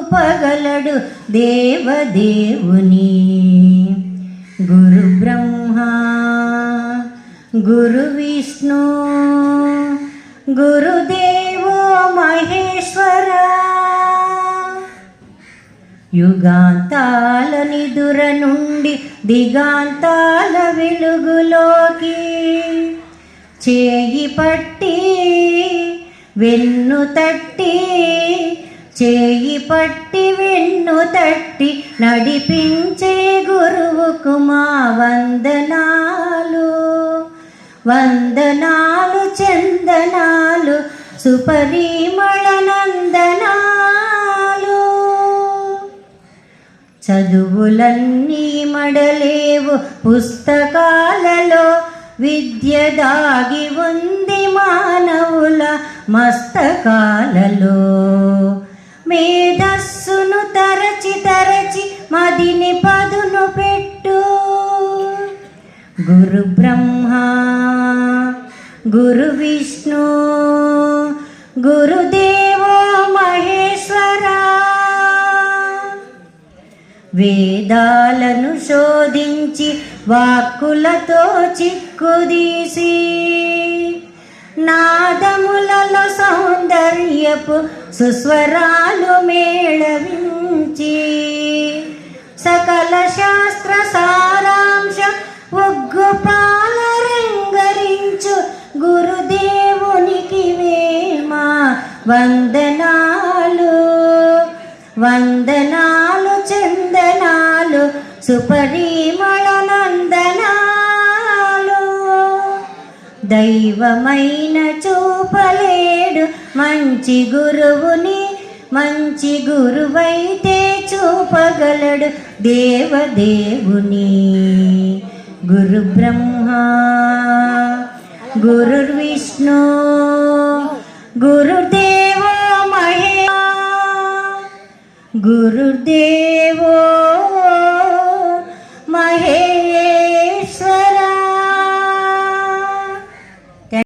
చూపగలడు దేవదేవుని. గురు బ్రహ్మ గురు విష్ణు గురుదేవో మహేశ్వర. యుగాంతాల నిదుర నుండి దిగాంతాల వెలుగులోకి చేయి పట్టి వెన్ను తట్టి, చేయి పట్టి వెన్ను తట్టి నడిపించే గురువుకు మా వందనాలు. వందనాలు చందనాలు సుపరిమళ నందనాలు. చదువులన్నీ మడలేవు పుస్తకాలలో, విద్య దాగి ఉంది మానవుల మస్తకాలలో. మేధస్సును తరచి తరచి మదిని పదును పెట్టు. గురు బ్రహ్మ గురు విష్ణు గురుదేవో మహేశ్వర. వేదాలను శోధించి వాక్కులతో చిక్కుదీసి, నాదములలో సౌందర్యపు సుస్వరాలు మేళవించి, సకల శాస్త్ర సారాంశ ఒగ్గు పాలరంగరించు గురుదేవునికి వేమా వందనాలు. వందనాలు చందనాలు సుపరిమళ నందనాలు. దైవమైన చూపలేడు మంచి గురువుని, మంచి గురువైతే చూపగలడు దేవదేవుని. గురు బ్రహ్మ గురు విష్ణు గురుదేవో మహేశ్వర. గురుదేవో